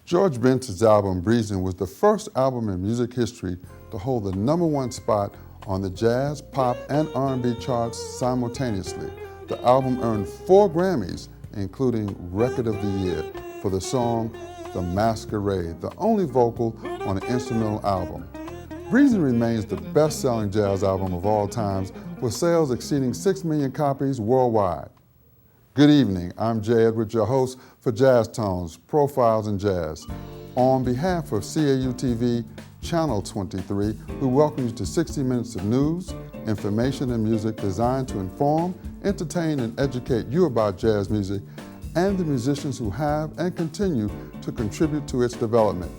George Benson's album Breezin' was the first album in music history to hold the #1 spot on the jazz, pop, and R&B charts simultaneously. The album earned 4 Grammys, including Record of the Year, for the song The Masquerade, the only vocal on an instrumental album. Breezin' remains the best-selling jazz album of all times, with sales exceeding 6 million copies worldwide. Good evening, I'm Jay Edwards, your host for Jazz Tones, Profiles in Jazz. On behalf of CAU-TV Channel 23, we welcome you to 60 minutes of news, information, and music designed to inform, entertain, and educate you about jazz music and the musicians who have and continue to contribute to its development.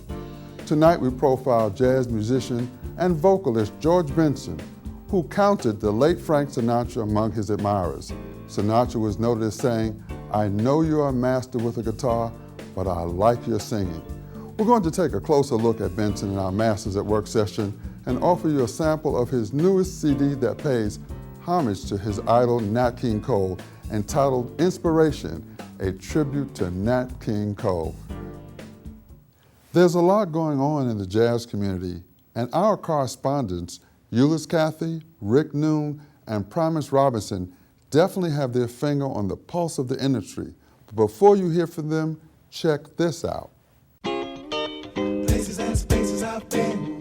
Tonight we profile jazz musician and vocalist George Benson, who counted the late Frank Sinatra among his admirers. Sinatra was noted as saying, "I know you're a master with a guitar, but I like your singing." We're going to take a closer look at Benson in our Masters at Work session and offer you a sample of his newest CD that pays homage to his idol Nat King Cole, entitled Inspiration, a tribute to Nat King Cole. There's a lot going on in the jazz community, and our correspondents, Euless Cathy, Rick Noon, and Primus Robinson, definitely have their finger on the pulse of the industry. But before you hear from them, check this out. Places and spaces I've been.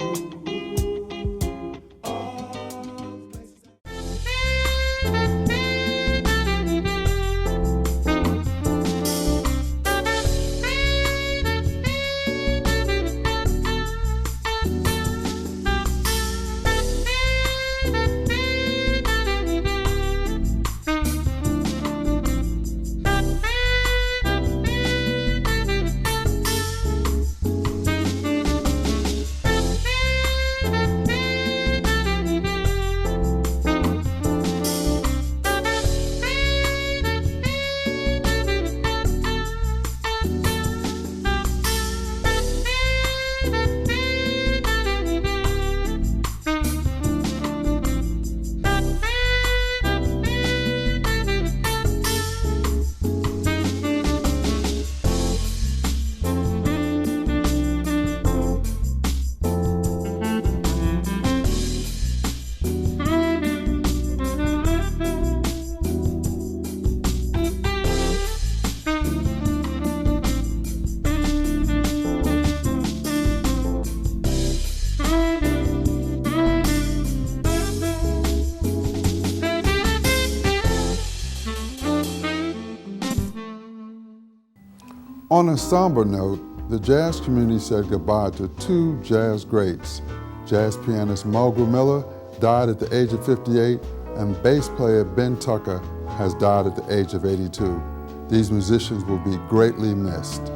On a somber note, the jazz community said goodbye to 2 jazz greats. Jazz pianist Mulgrew Miller died at the age of 58, and bass player Ben Tucker has died at the age of 82. These musicians will be greatly missed.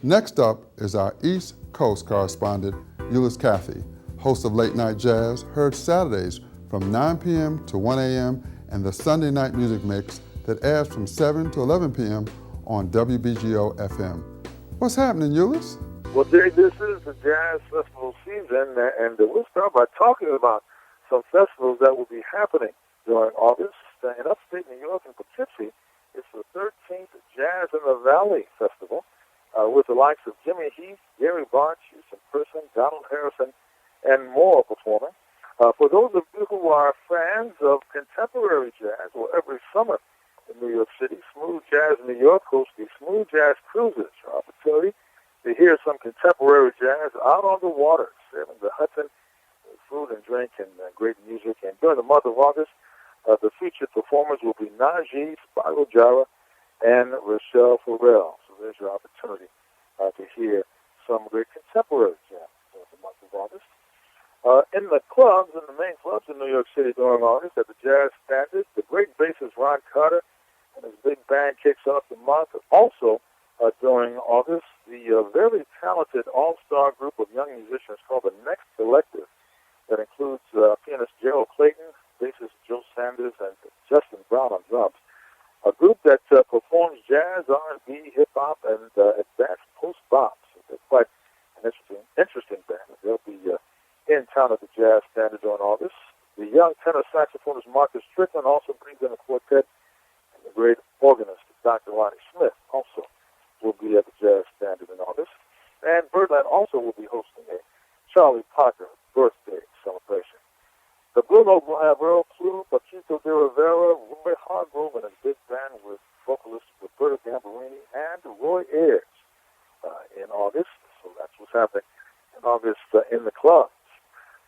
Next up is our East Coast correspondent, Euless Cathy, host of Late Night Jazz, heard Saturdays from 9 p.m. to 1 a.m. and the Sunday night music mix that airs from 7 to 11 p.m. on WBGO FM. What's happening, Euless? Well, Jay, this is the Jazz Festival season, and we'll start by talking about some festivals that will be happening during August. In upstate New York and Poughkeepsie, it's the 13th Jazz in the Valley Festival, with the likes of Jimmy Heath, Gary Bartsch, Houston Person, Donald Harrison, and more performing. For those of you who are fans of contemporary jazz, well, every summer in New York City, Smooth Jazz New York hosts the Smooth Jazz Cruises, your opportunity to hear some contemporary jazz out on the water, sailing the Hudson, with food and drink and great music. And during the month of August, the featured performers will be Najee, Spyro Gyra, and Rochelle Farrell. So there's your opportunity to hear some great contemporary jazz during the month of August. In the clubs, in the main clubs in New York City during August, at the Jazz Standard, the great bassist Ron Carter and his big band kicks off the month. Also, during August, the very talented all-star group of young musicians called the Next Collective that includes pianist Gerald Clayton, bassist Joe Sanders, and Justin Brown on drums. A group that performs jazz, R&B, hip-hop, and advanced post-bop. So they're quite an interesting band. They'll be in town at the Jazz Standard on August. The young tenor saxophonist Marcus Strickland also brings in a quartet, and the great organist Dr. Lonnie Smith also will be at the Jazz Standard in August. And Birdland also will be hosting a Charlie Parker birthday celebration. The Blue Note will have Earl Clue, Paquito de Rivera, Roy Hargrove, and a big band with vocalist Roberta Gambarini and Roy Ayers in August. So that's what's happening in August in the clubs.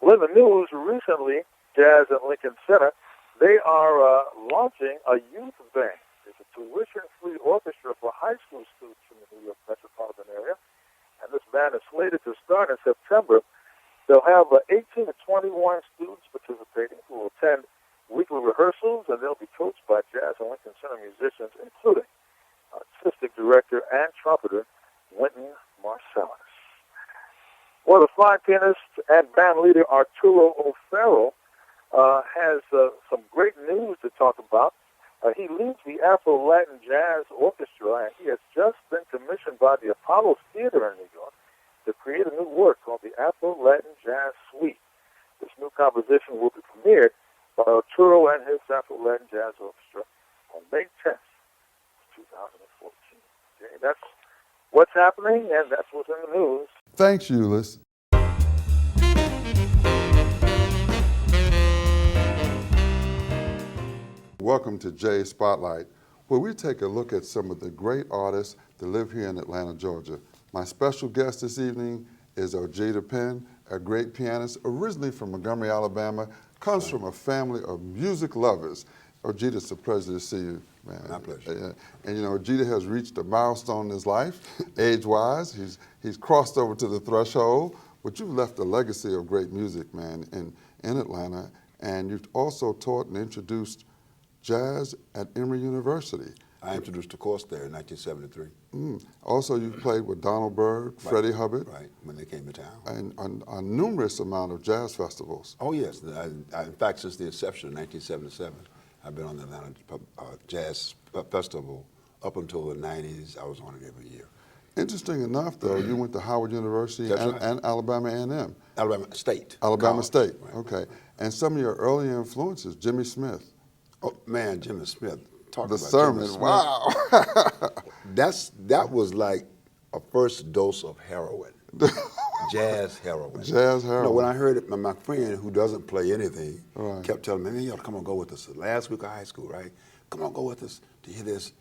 Well, in the news recently, Jazz at Lincoln Center, they are launching a youth band. It's a tuition-free orchestra for high school students from the New York metropolitan area. And this band is slated to start in September. They'll have 18 to 21 students participating who will attend weekly rehearsals, and they'll be coached by Jazz and Lincoln Center musicians, including artistic director and trumpeter Wynton Marsalis. Well, the fine pianist and band leader Arturo O'Farrell has some great news to talk about. He leads the Afro-Latin Jazz Orchestra, and he has just been commissioned by the Apollo Theater in New York to create a new work called the Afro-Latin Jazz Suite. This new composition will be premiered by Arturo and his Afro-Latin Jazz Orchestra on May 10th, 2014. Okay, that's what's happening, and that's what's in the news. Thanks, Euless. Welcome to Jay Spotlight, where we take a look at some of the great artists that live here in Atlanta, Georgia. My special guest this evening is Oeta Pen, a great pianist, originally from Montgomery, Alabama, comes from a family of music lovers. Oeta, it's a pleasure to see you, man. My pleasure. And you know, Oeta has reached a milestone in his life, age-wise. He's crossed over to the threshold, but you've left a legacy of great music, man, in Atlanta. And you've also taught and introduced jazz at Emory University. I introduced the course there in 1973. Also, you played with Donald Byrd, Freddie Hubbard. Right, when they came to town. And on a numerous amount of jazz festivals. Oh, yes. In fact, since the inception in 1977, I've been on the Atlanta Jazz Festival up until the 90s. I was on it every year. Interesting enough, though, you went to Howard University and Alabama A&M. Alabama State. Alabama State, right. Okay. And some of your early influences, Jimmy Smith. Oh, man, Jimmy Smith. Talk The about sermon, Jimmy Smith. wow. That was like a first dose of heroin. Jazz heroin. Jazz heroin. You know, when I heard it, my friend who doesn't play anything kept telling me, man, you ought to come on, go with us. Last week of high school, right? Come on, go with us to hear this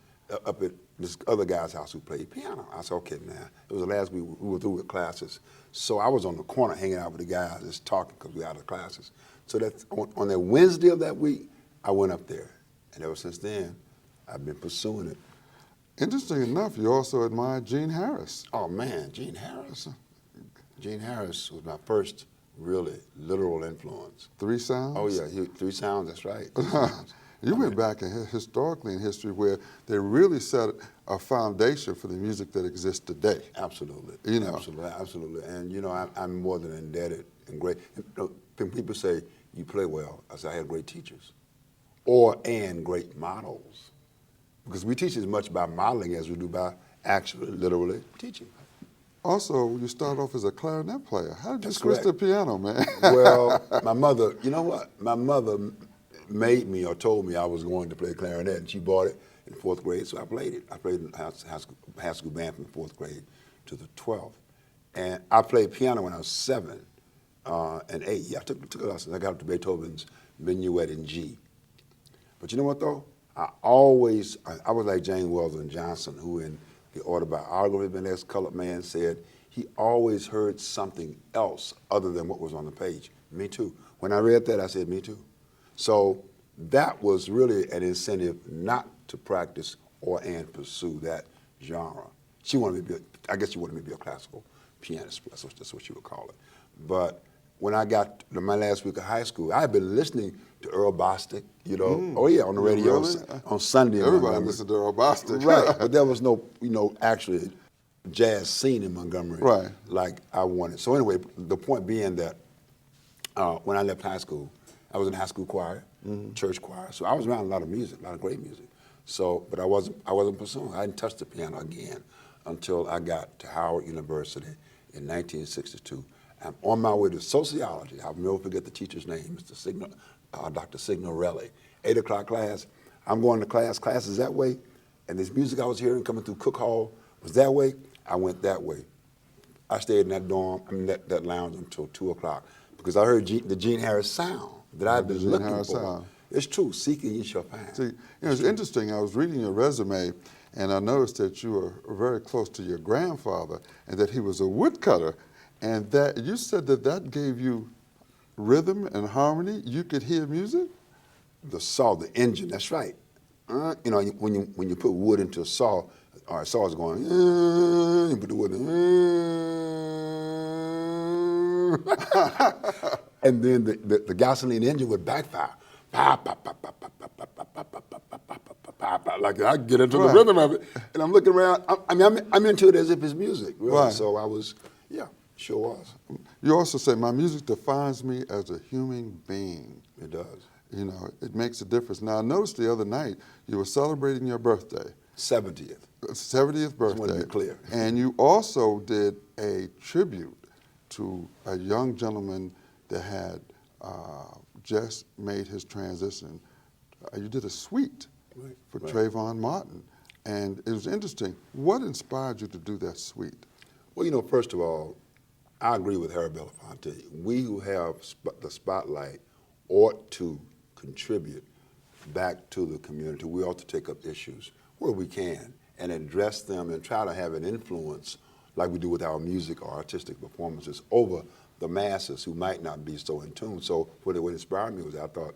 up at this other guy's house who played piano. I said, okay, man. It was the last week we were through with classes. So I was on the corner hanging out with the guys, just talking because we were out of classes. So that's on that Wednesday of that week, I went up there. And ever since then, I've been pursuing it. Interesting enough, you also admired Gene Harris. Oh, man, Gene Harris. Gene Harris was my first really literal influence. Three Sounds? Oh, yeah, Three Sounds, that's right. Three Sounds. You went back historically in history where they really set a foundation for the music that exists today. Absolutely. You know. Absolutely. And, you know, I'm more than indebted and great. You know, when people say, you play well, I say I had great teachers. And great models. Because we teach as much by modeling as we do by actually, literally teaching. Also, you started off as a clarinet player. How did you That's switch to correct. piano, man? Well, my mother, you know what? My mother made me or told me I was going to play clarinet, and she bought it in 4th grade, so I played it. I played in high school band from the 4th grade to the 12th. And I played piano when I was 7 and 8. Yeah, I took lessons. I got up to Beethoven's Minuet in G. But you know what, though? I was like James Weldon Johnson, who in the autobiography of the Next Colored Man said he always heard something else other than what was on the page. Me too. When I read that, I said, me too. So that was really an incentive not to practice and pursue that genre. She wanted me to be, I guess she wanted me to be a classical pianist. That's what she would call it. But when I got to my last week of high school, I had been listening to Earl Bostic, you know. Oh yeah, on the radio really? on Sunday. Everybody listened to Earl Bostic. Right, but there was no, actually jazz scene in Montgomery like I wanted. So anyway, the point being that when I left high school, I was in high school choir, church choir. So I was around a lot of music, a lot of great music. So, but I wasn't pursuing. I didn't touch the piano again until I got to Howard University in 1962. I'm on my way to sociology. I'll never forget the teacher's name, Dr. Signorelli. 8 o'clock class. I'm going to class. Class is that way. And this music I was hearing coming through Cook Hall was that way. I went that way. I stayed in that dorm, that lounge until 2 o'clock because I heard the Gene Harris sound that I've been looking for. Sound. It's true. Seeking you shall find. See, it's interesting. I was reading your resume, and I noticed that you were very close to your grandfather, and that he was a woodcutter, and that you said that gave you rhythm and harmony. You could hear music. The saw, the engine. That's right. You know, when you put wood into a saw, our saw is going. You put the wood in. And then the gasoline engine would backfire. Like I get into the rhythm of it, and I'm looking around. I'm into it as if it's music. Really. Right. So I was, sure was. You also say my music defines me as a human being. It does. You know, it makes a difference. Now, I noticed the other night you were celebrating your birthday. 70th. 70th birthday. Just want to be clear. And you also did a tribute to a young gentleman that had just made his transition. You did a suite for Trayvon Martin. And it was interesting. What inspired you to do that suite? Well, you know, first of all, I agree with Harry Belafonte. We who have the spotlight ought to contribute back to the community. We ought to take up issues where we can and address them and try to have an influence like we do with our music or artistic performances over the masses who might not be so in tune. So what inspired me was I thought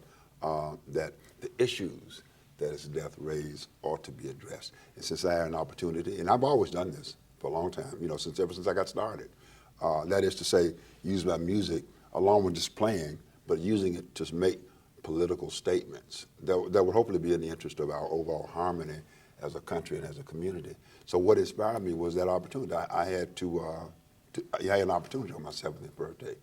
that the issues that his death raised ought to be addressed. And since I had an opportunity, and I've always done this for a long time, you know, ever since I got started, that is to say, use my music along with just playing, but using it to make political statements that would hopefully be in the interest of our overall harmony as a country and as a community. So what inspired me was that opportunity. I had an opportunity on my 70th birthday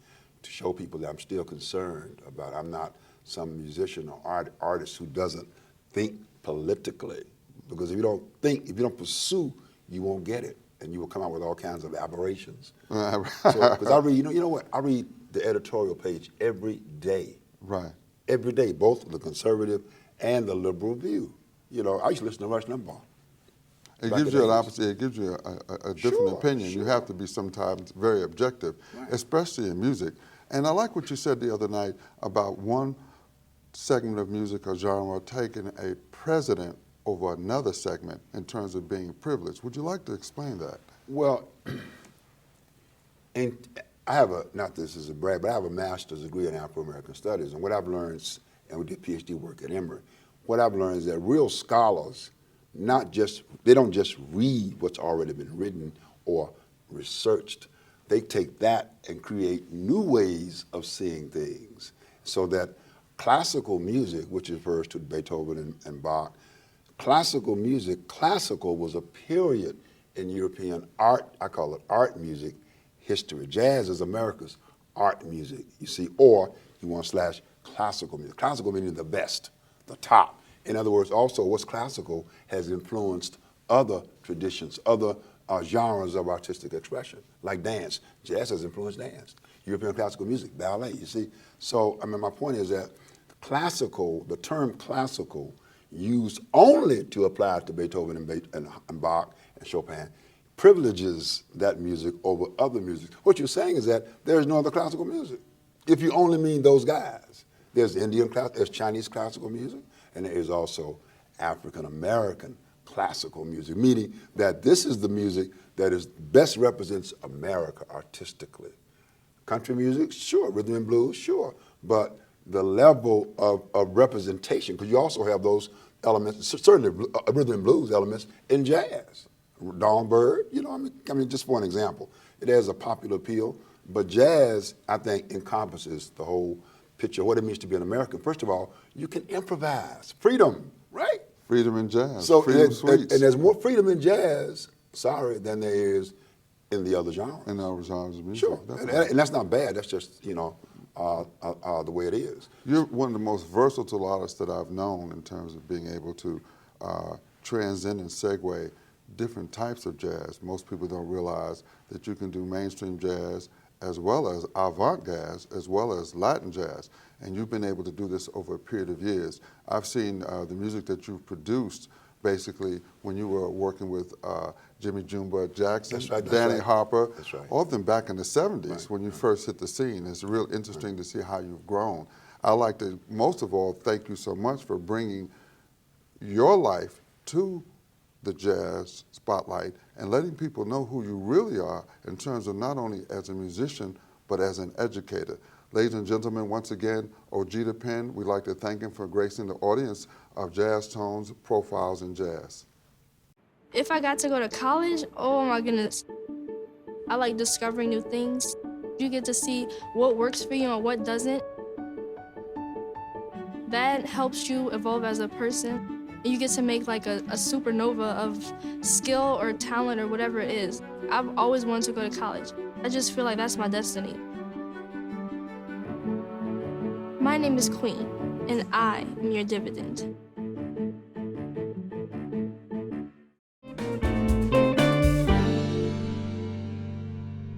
to show people that I'm still concerned about. I'm not some musician or artist who doesn't think politically, because if you don't pursue, you won't get it, and you will come out with all kinds of aberrations. Because I read, you know what? I read the editorial page every day. Right. Every day, both the conservative and the liberal view. You know, I used to listen to Rush Limbaugh. It gives you an opposite. It gives you a different opinion. Sure. You have to be sometimes very objective, especially in music. And I like what you said the other night about one segment of music or genre taking a precedent over another segment in terms of being privileged. Would you like to explain that? Well, and I have not this is a brag, but I have a master's degree in Afro-American Studies, and what I've learned, and we did PhD work at Emory, what I've learned is that real scholars, they don't just read what's already been written or researched. They take that and create new ways of seeing things, so that classical music, which refers to Beethoven and Bach, classical was a period in European art, I call it art music history. Jazz is America's art music, you see, or you want / classical music. Classical meaning the best, the top. In other words, also what's classical has influenced other traditions, other genres of artistic expression, like dance. Jazz has influenced dance. European classical music, ballet, you see. So, I mean, my point is that the term classical, used only to apply to Beethoven and Bach and Chopin, privileges that music over other music. What you're saying is that there's no other classical music. If you only mean those guys, there's there's Chinese classical music, and there is also African American classical music, meaning that this is the music that best represents America artistically. Country music, sure. Rhythm and blues, sure. But the level of representation, because you also have those elements, certainly rhythm and blues elements in jazz. Dawn Bird, you know, I mean, just for an example, it has a popular appeal, but jazz, I think, encompasses the whole picture of what it means to be an American. First of all, you can improvise, freedom, right? Freedom in jazz, so, freedom suites. And there's more freedom in jazz, than there is in the other genres. In the other genres of music. Sure, and that's not bad. That's just, you know, the way it is. You're one of the most versatile artists that I've known in terms of being able to transcend and segue different types of jazz. Most people don't realize that you can do mainstream jazz as well as avant-jazz, as well as Latin jazz. And you've been able to do this over a period of years. I've seen the music that you've produced basically when you were working with Jimmy Junebug Jackson, Danny Harper, all of them back in the 70s when you first hit the scene. It's real interesting to see how you've grown. I'd like to, most of all, thank you so much for bringing your life to the jazz spotlight and letting people know who you really are in terms of not only as a musician, but as an educator. Ladies and gentlemen, once again, Oeta Pen, we'd like to thank him for gracing the audience of Jazz Tones, Profiles in Jazz. If I got to go to college, oh my goodness, I like discovering new things. You get to see what works for you and what doesn't. That helps you evolve as a person. You get to make like a supernova of skill or talent or whatever it is. I've always wanted to go to college. I just feel like that's my destiny. My name is Queen, and I am your dividend.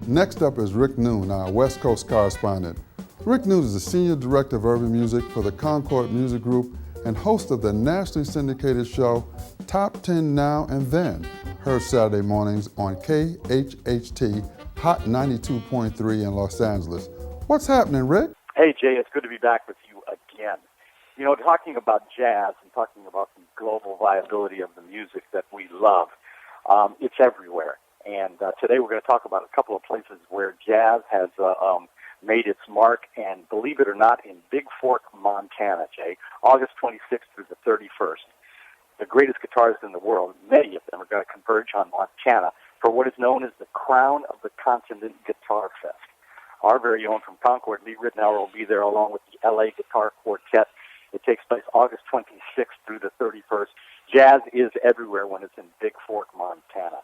Next up is Rick Noon, our West Coast correspondent. Rick Noon is the Senior Director of Urban Music for the Concord Music Group and host of the nationally syndicated show Top 10 Now and Then, heard Saturday mornings on KHHT Hot 92.3 in Los Angeles. What's happening, Rick? Hey, Jay, it's good to be back with you again. You know, talking about jazz and talking about the global viability of the music that we love, it's everywhere. And today we're going to talk about a couple of places where jazz has made its mark, and believe it or not, in Big Fork, Montana, Jay, August 26th through the 31st. The greatest guitarists in the world, many of them, are going to converge on Montana for what is known as the Crown of the Continent Guitar Fest. Our very own from Concord, Lee Ritenour, will be there along with the LA Guitar Quartet. It takes place August 26th through the 31st. Jazz is everywhere when it's in Big Fork, Montana.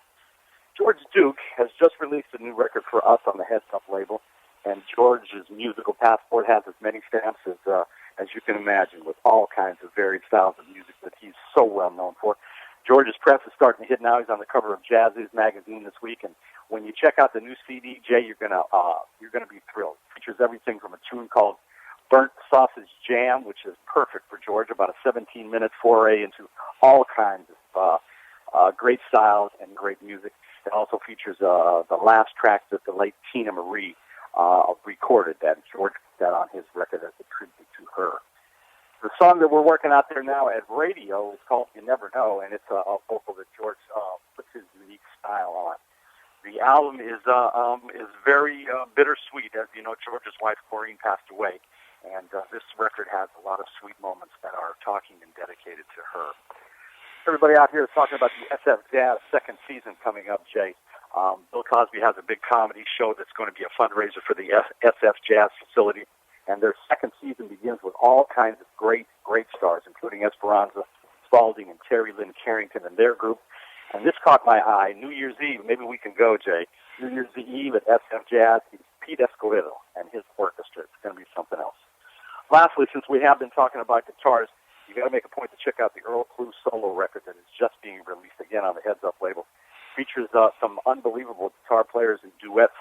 George Duke has just released a new record for us on the Heads Up label, and George's musical passport has as many stamps as you can imagine, with all kinds of varied styles of music that he's so well known for. George's press is starting to hit now. He's on the cover of Jazz Is magazine this week, and when you check out the new CD, Jay, you're gonna be thrilled. It features everything from a tune called Burnt Sausage Jam, which is perfect for George, about a 17-minute foray into all kinds of great styles and great music. It also features the last track that the late Tina Marie recorded, that George put that on his record as a tribute to her. The song that we're working out there now at radio is called You Never Know, and it's a vocal that George puts his unique style on. The album is very bittersweet. As you know, George's wife, Corrine, passed away, and this record has a lot of sweet moments that are talking and dedicated to her. Everybody out here is talking about the SF Jazz second season coming up, Jay. Bill Cosby has a big comedy show that's going to be a fundraiser for the SF Jazz facility, and their second season begins with all kinds of great stars, including Esperanza Spalding and Terry Lynn Carrington and their group. And this caught my eye. New Year's Eve, maybe we can go, Jay. New Year's Eve at SF Jazz, it's Pete Escovedo and his orchestra. It's going to be something else. Lastly, since we have been talking about guitars, you got to make a point to check out the Earl Klugh solo record that is just being released again on the Heads Up label. Features some unbelievable guitar players and duets.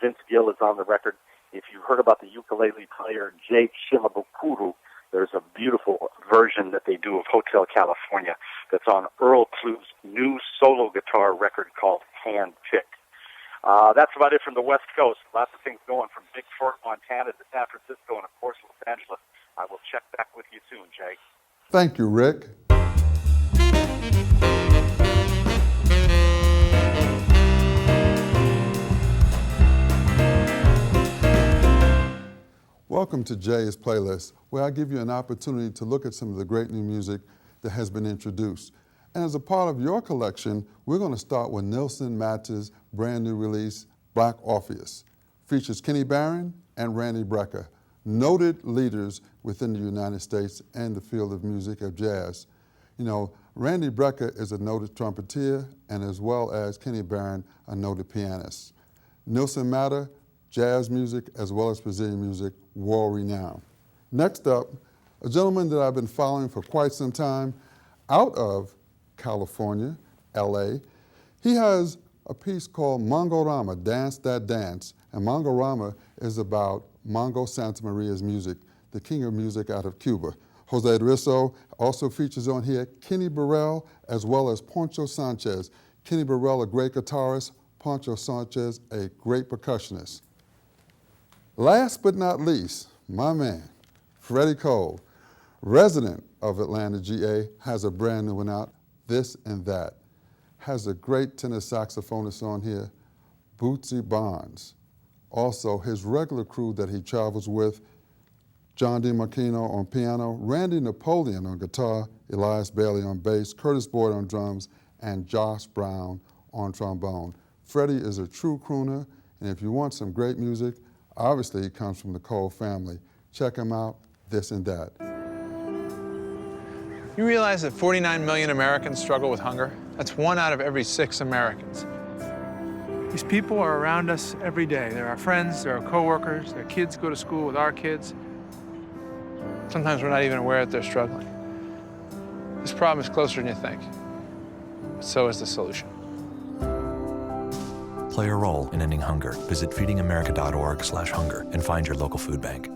Vince Gill is on the record. If you heard about the ukulele player Jake Shimabukuro, there's a beautiful version that they do of Hotel California that's on Earl Klugh's new solo guitar record called Hand Picked. That's about it from the West Coast. Lots of things going from Big Fork, Montana to San Francisco and, of course, Los Angeles. I will check back with you soon, Jay. Thank you, Rick. Welcome to Jay's Playlist, where I give you an opportunity to look at some of the great new music that has been introduced. And as a part of your collection, we're going to start with Nelson Matt's brand new release, Black Orpheus. Features Kenny Barron and Randy Brecker, noted leaders within the United States and the field of music of jazz. You know, Randy Brecker is a noted trumpeter, and as well as Kenny Barron, a noted pianist. Nelson Matter, jazz music as well as Brazilian music, world renowned. Next up, a gentleman that I've been following for quite some time, out of California, LA. He has a piece called Mongorama, Dance That Dance, and Mangorama is about Mongo Santa Maria's music, the king of music out of Cuba. Jose Risso also features on here Kenny Burrell as well as Poncho Sanchez. Kenny Burrell, a great guitarist, Poncho Sanchez, a great percussionist. Last but not least, my man, Freddie Cole, resident of Atlanta, GA, has a brand new one out, This and That. Has a great tenor saxophonist on here, Bootsy Bonds. Also, his regular crew that he travels with, John DiMarchino on piano, Randy Napoleon on guitar, Elias Bailey on bass, Curtis Boyd on drums, and Josh Brown on trombone. Freddie is a true crooner, and if you want some great music, obviously he comes from the Cole family. Check him out, This and That. You realize that 49 million Americans struggle with hunger? That's 1 out of every 6 Americans. These people are around us every day. They're our friends, they're our coworkers, their kids go to school with our kids. Sometimes we're not even aware that they're struggling. This problem is closer than you think. But so is the solution. Play a role in ending hunger. Visit feedingamerica.org/hunger and find your local food bank.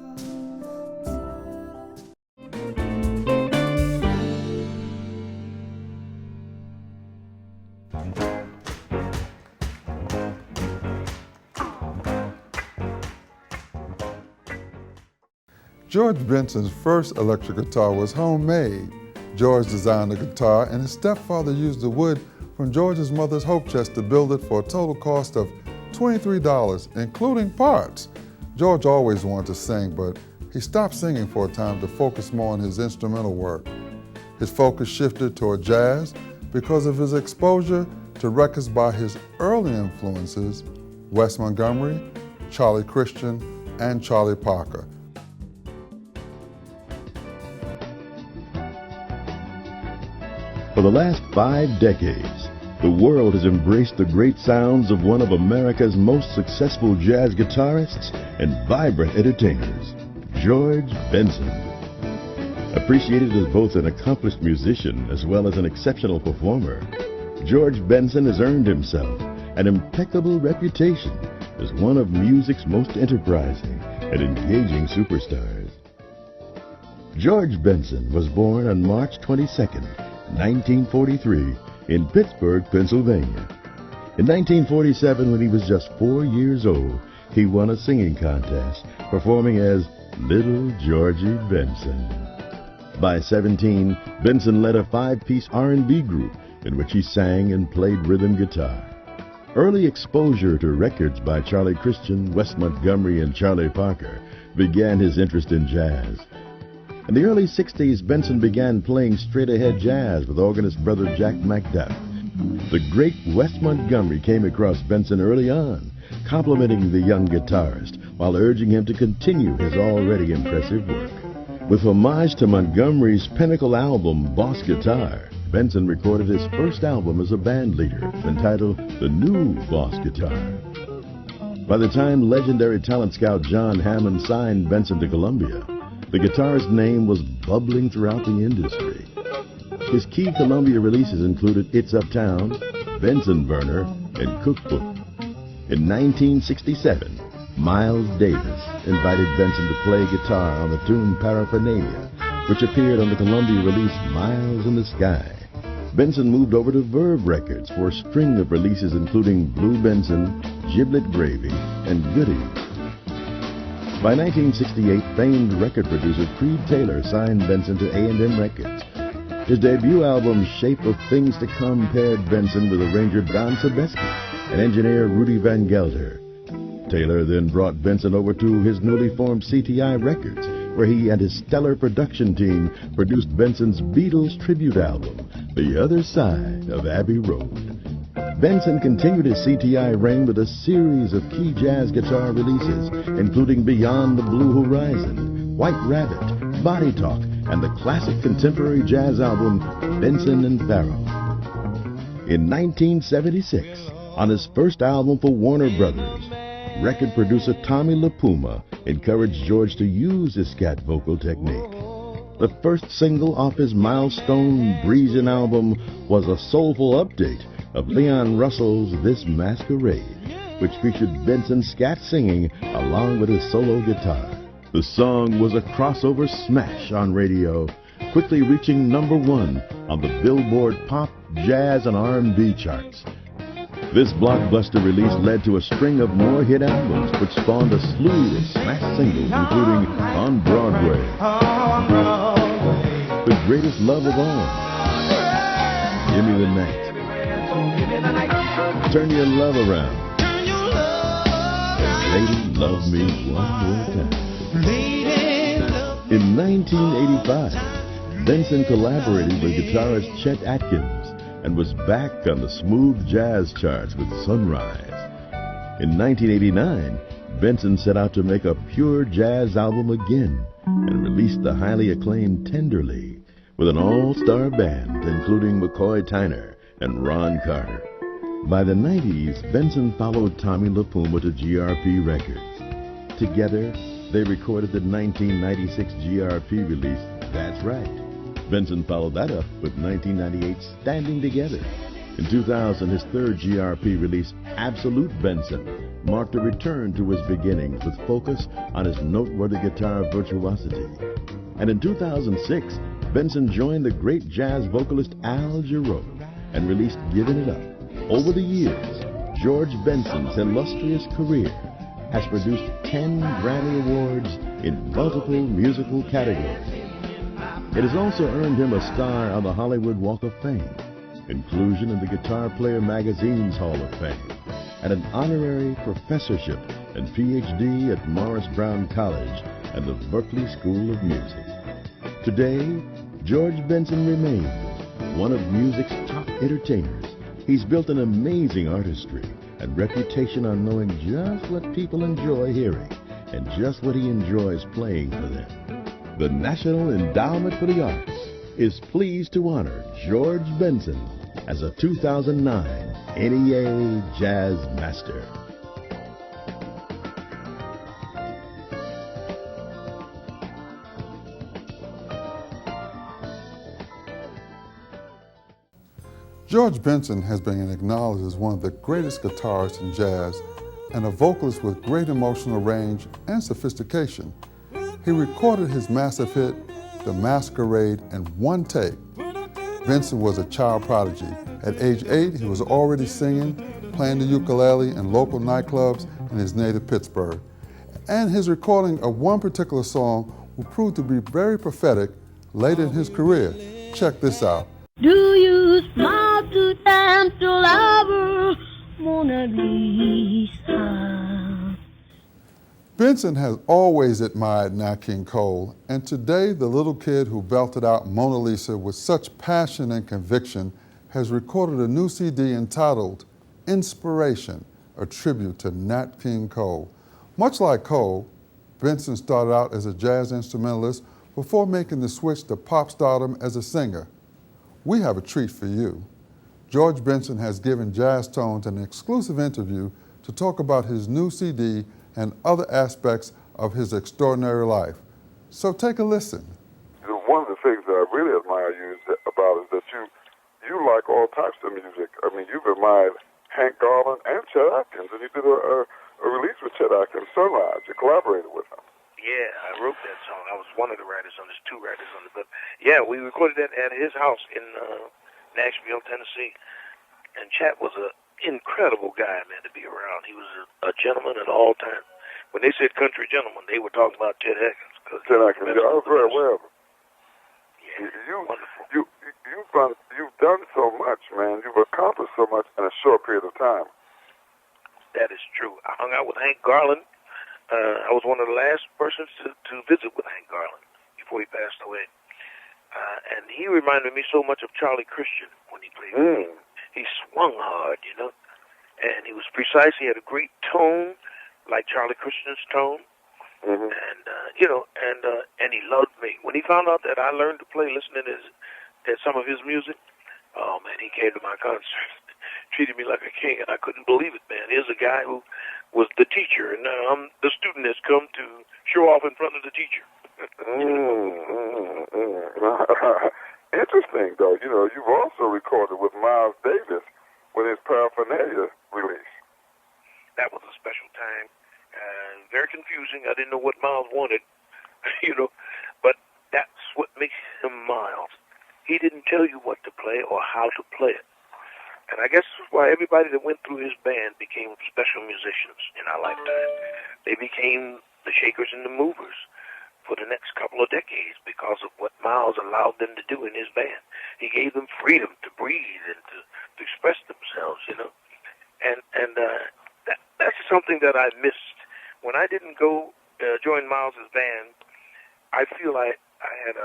George Benson's first electric guitar was homemade. George designed the guitar, and his stepfather used the wood from George's mother's hope chest to build it for a total cost of $23, including parts. George always wanted to sing, but he stopped singing for a time to focus more on his instrumental work. His focus shifted toward jazz because of his exposure to records by his early influences, Wes Montgomery, Charlie Christian, and Charlie Parker. For the last 5 decades, the world has embraced the great sounds of one of America's most successful jazz guitarists and vibrant entertainers, George Benson. Appreciated as both an accomplished musician as well as an exceptional performer, George Benson has earned himself an impeccable reputation as one of music's most enterprising and engaging superstars. George Benson was born on March 22nd, 1943, in Pittsburgh, Pennsylvania. In 1947, when he was just 4 years old, he won a singing contest, performing as Little Georgie Benson. By 17, Benson led a 5-piece R&B group in which he sang and played rhythm guitar. Early exposure to records by Charlie Christian, Wes Montgomery, and Charlie Parker began his interest in jazz. In the early 60s, Benson began playing straight-ahead jazz with organist brother Jack McDuff. The great Wes Montgomery came across Benson early on, complimenting the young guitarist while urging him to continue his already impressive work. With homage to Montgomery's pinnacle album, Boss Guitar, Benson recorded his first album as a band leader, entitled The New Boss Guitar. By the time legendary talent scout John Hammond signed Benson to Columbia, the guitarist's name was bubbling throughout the industry. His key Columbia releases included It's Uptown, Benson Burner, and Cookbook. In 1967, Miles Davis invited Benson to play guitar on the tune Paraphernalia, which appeared on the Columbia release Miles in the Sky. Benson moved over to Verve Records for a string of releases including Blue Benson, Giblet Gravy, and Goodies. By 1968, famed record producer Creed Taylor signed Benson to A&M Records. His debut album, Shape of Things to Come, paired Benson with arranger Don Sebesky and engineer Rudy Van Gelder. Taylor then brought Benson over to his newly formed CTI Records, where he and his stellar production team produced Benson's Beatles tribute album, The Other Side of Abbey Road. Benson continued his CTI reign with a series of key jazz guitar releases, including Beyond the Blue Horizon, White Rabbit, Body Talk, and the classic contemporary jazz album, Benson and Pharaoh. In 1976, on his first album for Warner Brothers, record producer Tommy LaPuma encouraged George to use his scat vocal technique. The first single off his milestone Breezin' album was a soulful update of Leon Russell's This Masquerade. which featured Benson scat singing along with his solo guitar. The song was a crossover smash on radio, quickly reaching #1 on the Billboard Pop, Jazz, and R&B charts. This blockbuster release led to a string of more hit albums, which spawned a slew of smash singles, including On Broadway, The Greatest Love of All, Give Me the Night, Turn Your Love Around, and Lady Love Me One More Time. In 1985, Benson collaborated with guitarist Chet Atkins and was back on the smooth jazz charts with Sunrise. In 1989, Benson set out to make a pure jazz album again and released the highly acclaimed Tenderly with an all-star band including McCoy Tyner and Ron Carter. By the 90s, Benson followed Tommy LaPuma to GRP Records. Together, they recorded the 1996 GRP release, That's Right. Benson followed that up with 1998's Standing Together. In 2000, his third GRP release, Absolute Benson, marked a return to his beginnings with focus on his noteworthy guitar virtuosity. And in 2006, Benson joined the great jazz vocalist Al Jarreau and released Giving It Up. Over the years, George Benson's illustrious career has produced 10 Grammy Awards in multiple musical categories. It has also earned him a star on the Hollywood Walk of Fame, inclusion in the Guitar Player Magazine's Hall of Fame, and an honorary professorship and PhD at Morris Brown College and the Berklee School of Music. Today, George Benson remains one of music's top entertainers. He's built an amazing artistry and reputation on knowing just what people enjoy hearing and just what he enjoys playing for them. The National Endowment for the Arts is pleased to honor George Benson as a 2009 NEA Jazz Master. George Benson has been acknowledged as one of the greatest guitarists in jazz and a vocalist with great emotional range and sophistication. He recorded his massive hit, The Masquerade, in one take. Benson was a child prodigy. At age 8, he was already singing, playing the ukulele in local nightclubs in his native Pittsburgh. And his recording of one particular song would prove to be very prophetic later in his career. Check this out. Do you smile to dance to lover, Mona Lisa? Benson has always admired Nat King Cole, and today the little kid who belted out Mona Lisa with such passion and conviction has recorded a new CD entitled Inspiration, a tribute to Nat King Cole. Much like Cole, Benson started out as a jazz instrumentalist before making the switch to pop stardom as a singer. We have a treat for you. George Benson has given Jazz Tones an exclusive interview to talk about his new CD and other aspects of his extraordinary life. So take a listen. One of the things that I really admire you about is that you like all types of music. I mean, you've admired Hank Garland and Chet Atkins, and you did a release with Chet Atkins, Sunrise. You collaborated with him. Yeah, I wrote that song. I was one of the writers on this, two writers on it. But yeah, we recorded that at his house in Nashville, Tennessee. And Chet was an incredible guy, man, to be around. He was a gentleman at all times. When they said country gentleman, they were talking about Chet Atkins. Chet Atkins, yeah, I was very aware of him. Yeah, wonderful. You've done so much, man. You've accomplished so much in a short period of time. That is true. I hung out with Hank Garland. I was one of the last persons to visit with Hank Garland before he passed away. And he reminded me so much of Charlie Christian when he played with me. He swung hard, you know, and he was precise. He had a great tone, like Charlie Christian's tone. Mm-hmm. And, and he loved me. When he found out that I learned to play listening to some of his music, oh, man, he came to my concert, treated me like a king, and I couldn't believe it, man. Here's a guy who was the teacher, and now I'm the student that's come to show off in front of the teacher. Interesting, though. You know, you've also recorded with Miles Davis with his Paraphernalia release. That wanted, but that's what makes him Miles. He didn't tell you what to play or how to play it. And I guess that's why everybody that went through his band became special musicians in our lifetime. They became the shakers and the movers for the next couple of decades because of what Miles allowed them to do in his band. He gave them freedom to breathe and to express themselves, And that's something that I missed. When I didn't go join Miles's band, I feel I had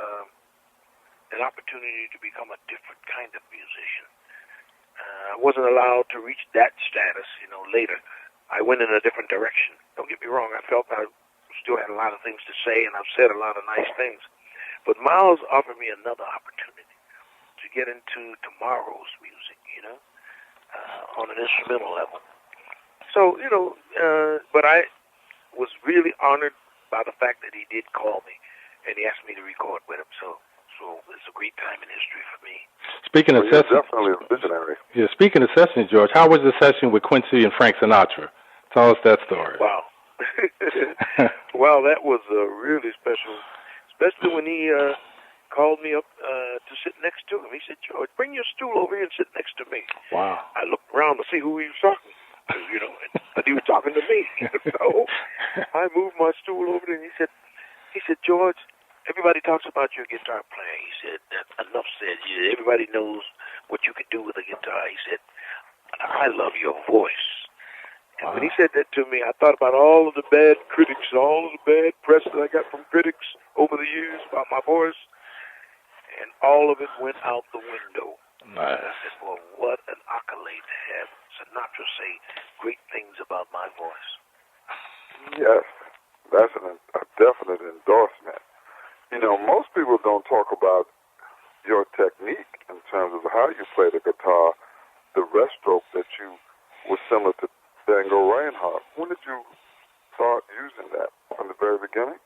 an opportunity to become a different kind of musician. I wasn't allowed to reach that status, later. I went in a different direction. Don't get me wrong, I felt I still had a lot of things to say, and I've said a lot of nice things. But Miles offered me another opportunity to get into tomorrow's music, on an instrumental level. So, but I was really honored by the fact that he did call me, and he asked me to record with him. So it's a great time in history for me. Speaking of sessions, definitely a visionary. Yeah, speaking of sessions, George, how was the session with Quincy and Frank Sinatra? Tell us that story. Wow. Well, that was really special, especially when he called me up to sit next to him. He said, "George, bring your stool over here and sit next to me." Wow. I looked around to see who he was talking to, but he was talking to me. So I moved my stool over there, and he said, "George, everybody talks about your guitar playing." He said, "Enough said. Everybody knows what you can do with a guitar." He said, "I love your voice." And when he said that to me, I thought about all of the bad critics, all of the bad press that I got from critics over the years about my voice, and all of it went out the window. Nice. And I said, "Well, what an accolade to have Sinatra say great things about my voice." Yes, that's a definite endorsement. Most people don't talk about your technique in terms of how you play the guitar, the rest stroke that you was similar to Django Reinhardt. When did you start using that? From the very beginning?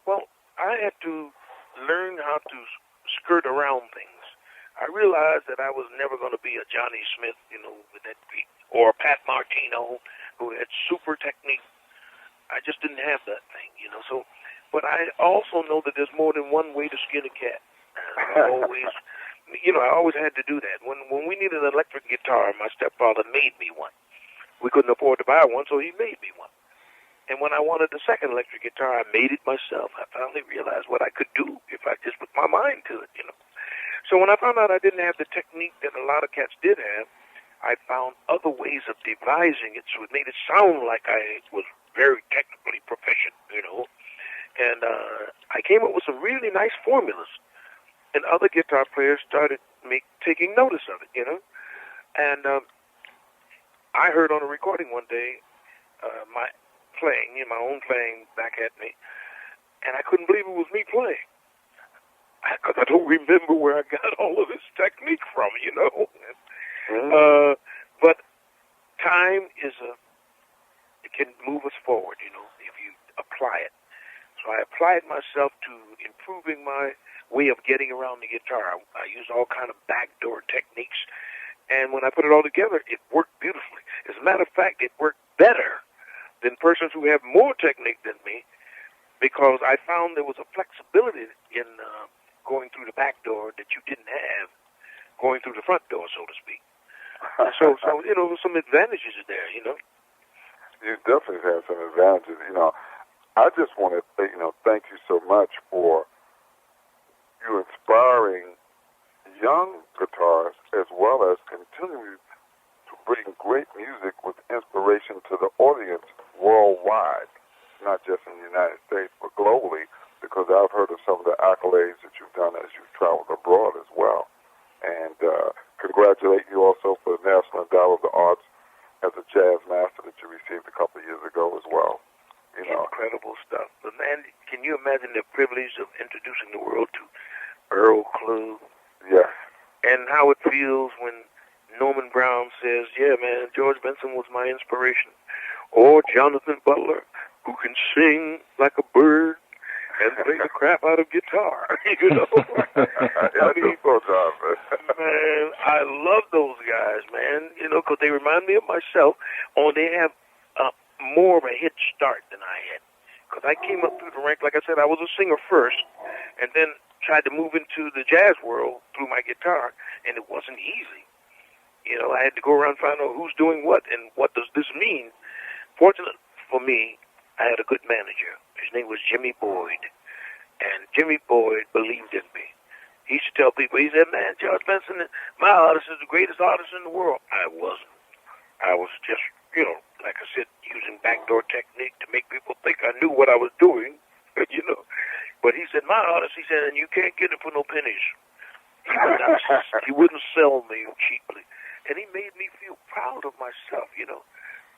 Well, I had to learn how to skirt around things. I realized that I was never going to be a Johnny Smith, with that beat, or a Pat Martino, who had super technique. I just didn't have that thing, So, but I also know that there's more than one way to skin a cat. I always had to do that. When we needed an electric guitar, my stepfather made me one. We couldn't afford to buy one, so he made me one. And when I wanted the second electric guitar, I made it myself. I finally realized what I could do if I just put my mind to it, So when I found out I didn't have the technique that a lot of cats did have, I found other ways of devising it, so it made it sound like I was very technically proficient, And I came up with some really nice formulas. And other guitar players started taking notice of it, And I heard on a recording one day my playing, my own playing back at me, and I couldn't believe it was me playing. Because I don't remember where I got all of this technique from, But time it can move us forward, if you apply it. So I applied myself to improving my way of getting around the guitar. I used all kind of backdoor techniques, and when I put it all together, it worked beautifully. As a matter of fact, it worked better than persons who have more technique than me, because I found there was a flexibility in going through the back door that you didn't have going through the front door, so to speak. So some advantages there, You definitely have some advantages. I just want to, thank you so much for you inspiring young guitarists as well as continuing to bring great music with inspiration to the audience worldwide, not just in the United States, but globally, because I've heard of some of the accolades that you've done as you've traveled abroad as well. And congratulate you also for the National Endowment of the Arts as a jazz master that you received a couple of years ago as well. Incredible stuff. But man, can you imagine the privilege of introducing the world to Earl Klugh? Yes. And how it feels when Norman Brown says, "Yeah, man, George Benson was my inspiration." Or Jonathan Butler, who can sing like a bird and play the crap out of guitar, I mean, man, I love those guys, man, because they remind me of myself, or they have more of a head start than I had, because I came up through the ranks. Like I said, I was a singer first, and then tried to move into the jazz world through my guitar, and it wasn't easy. You know, I had to go around and find out who's doing what and what does this mean. Fortunately for me, I had a good manager. His name was Jimmy Boyd, and Jimmy Boyd believed in me. He used to tell people, he said, man, George Benson, my artist is the greatest artist in the world. I wasn't. I was just, you know, like I said, using backdoor technique to make people think I knew what I was doing, you know. But he said, my artist, he said, and you can't get it for no pennies. He wouldn't sell me cheaply. And he made me feel proud of myself, you know.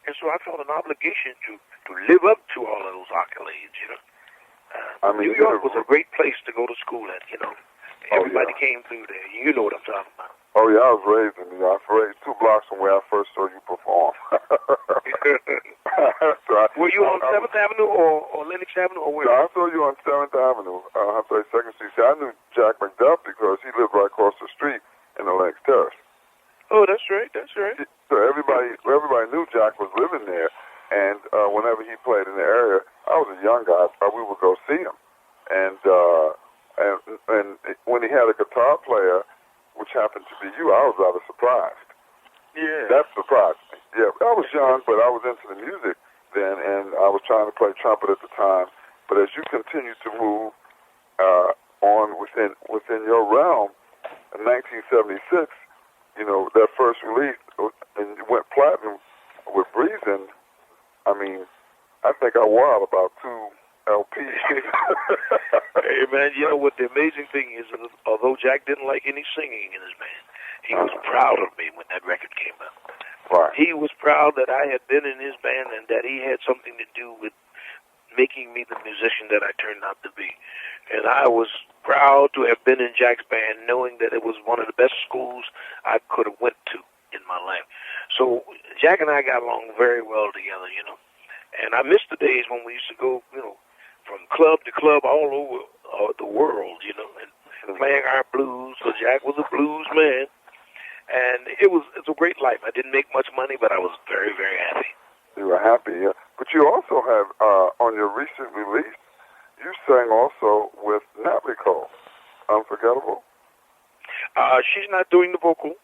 And so I felt an obligation to live up to all of those accolades, you know. New York was a great place to go to school at, you know. Everybody came through there. You know what I'm talking about. Oh, yeah, I was raised in New York. I was raised 2 blocks from where I first saw you perform. Were you on 7th Avenue or Lenox Avenue or where? No, I saw you on 7th Avenue, 132nd Street. See, I knew Jack McDuff because he lived right across the street in the Lenox Terrace. Oh, that's right, that's right. So everybody knew Jack was living there, and whenever he played in the area, I was a young guy, we would go see him. And when he had a guitar player, which happened to be you, I was rather surprised. Yeah. That surprised me. Yeah, I was young, but I was into the music then, and I was trying to play trumpet at the time. But as you continue to move on within your realm, in 1976, you know, that first release, and it went platinum with Breezin'. I mean, I think I wore out about 2 LPs. Hey, man, you know what the amazing thing is, although Jack didn't like any singing in his band, he was proud of me when that record came out. Right. He was proud that I had been in his band and that he had something to do with making me the musician that I turned out to be. And I was proud to have been in Jack's band, knowing that it was one of the best schools I could have went to in my life. So Jack and I got along very well together, you know. And I miss the days when we used to go, you know, from club to club all over the world, you know, and playing our blues. So Jack was a blues man. And it's a great life. I didn't make much money, but I was very, very happy. You were happy, yeah. But you also have, on your recent release, you sang also with Natalie Cole, Unforgettable. She's not doing the vocal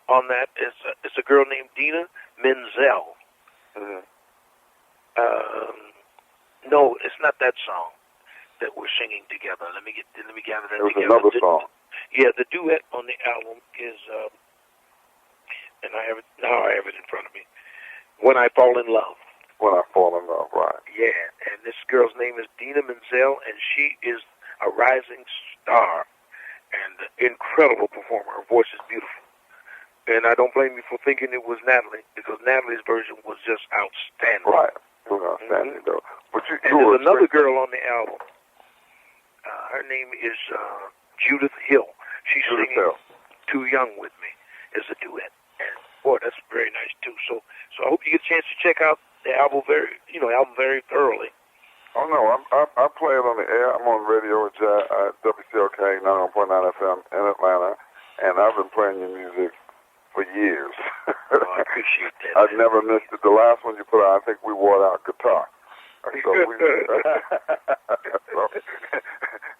on that. It's a girl named Dina Menzel. Mm-hmm. No, it's not that song that we're singing together. Let me gather that together. It was another song. Yeah, the duet on the album is, and I have it in front of me. When I Fall in Love. When I Fall in Love, right. Yeah, and this girl's name is Dina Menzel, and she is a rising star and an incredible performer. Her voice is beautiful. And I don't blame you for thinking it was Natalie, because Natalie's version was just outstanding. Right. It was outstanding, though. But and there's another girl on the album. Her name is Judith Hill. She's singing Too Young with me as a duet. And, boy, that's very nice, too. So I hope you get a chance to check out the album very thoroughly. Oh, no, I play it on the air. I'm on radio at WCOK 91.9 FM in Atlanta, and I've been playing your music for years. Oh, I appreciate that. I've never missed it. The last one you put out, I think we wore out guitar.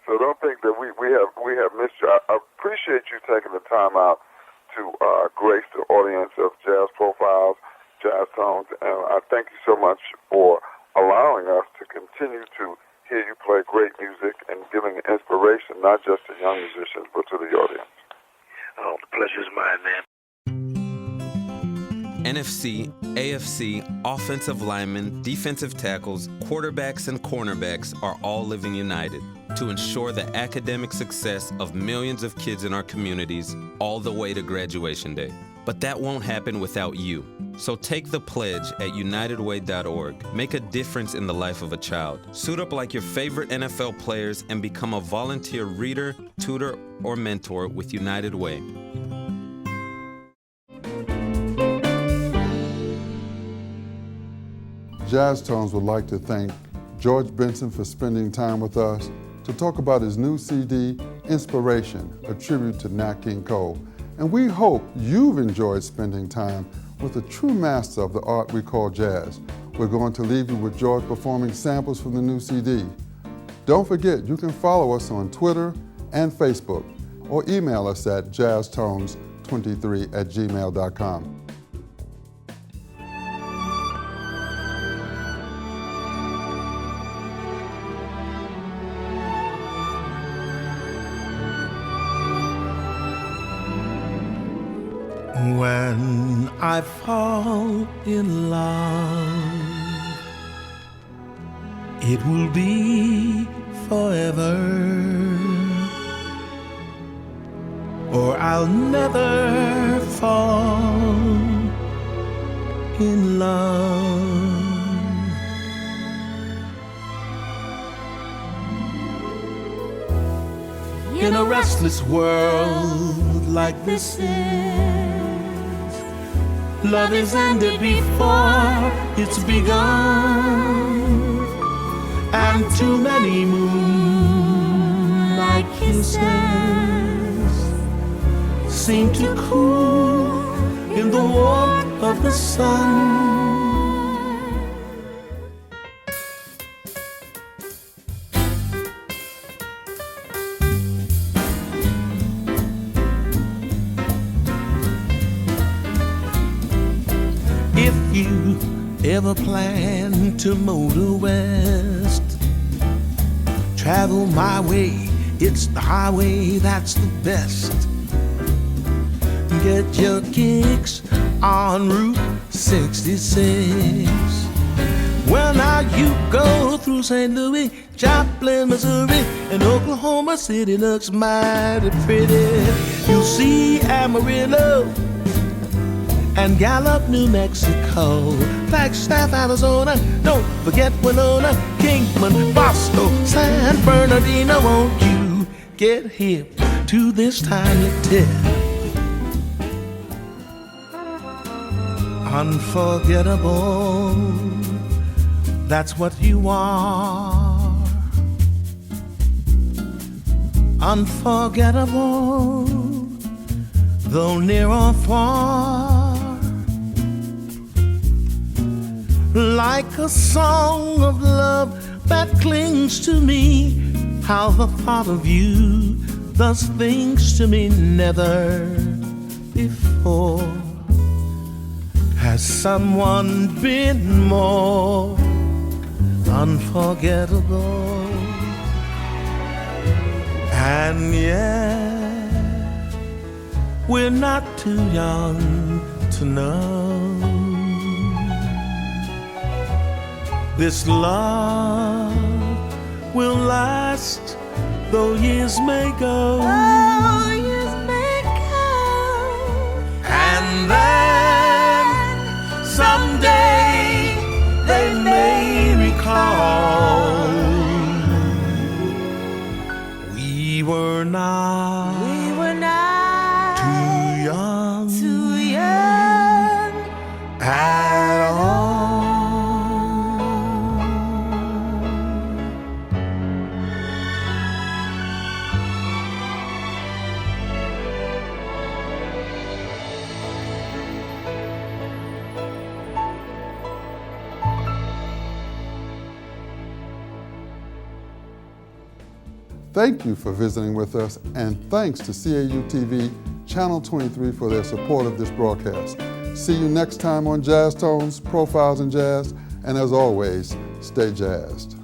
So don't think that we have missed you. I appreciate you taking the time out to grace the audience of Jazz Profiles, Jazz Tones, and I thank you so much for allowing us to continue to hear you play great music and giving inspiration not just to young musicians but to the audience. Oh, the pleasure is mine, man. NFC, AFC, offensive linemen, defensive tackles, quarterbacks, and cornerbacks are all living united to ensure the academic success of millions of kids in our communities all the way to graduation day. But that won't happen without you. So take the pledge at unitedway.org. Make a difference in the life of a child. Suit up like your favorite NFL players and become a volunteer reader, tutor, or mentor with United Way. Jazz Tones would like to thank George Benson for spending time with us to talk about his new CD, Inspiration, a tribute to Nat King Cole. And we hope you've enjoyed spending time with a true master of the art we call jazz. we're going to leave you with George performing samples from the new CD. Don't forget, you can follow us on Twitter and Facebook, or email us at jazztones23@gmail.com. When I fall in love, it will be forever, or I'll never fall in love. In a restless world like this love is ended before it's begun, and too many moonlight kisses seem to cool in the warmth of the sun. Ever plan to motor west, travel my way, it's the highway that's the best. Get your kicks on Route 66. Well, now you go through St. Louis, Joplin, Missouri, and Oklahoma City looks mighty pretty. You'll see Amarillo and Gallup, New Mexico, Flagstaff, Arizona, don't forget Winona, Kingman, Bosco, San Bernardino. Won't you get hip to this timely tip? Unforgettable, that's what you are. Unforgettable, though near or far. Like a song of love that clings to me, how the thought of you does things to me never before. Has someone been more unforgettable? And yet we're not too young to know this love will last, though years may go. Oh, years may go. And then someday they may recall we were not too young at all. Thank you for visiting with us, and thanks to CAU-TV Channel 23 for their support of this broadcast. See you next time on Jazz Tones, Profiles in Jazz, and as always, stay jazzed.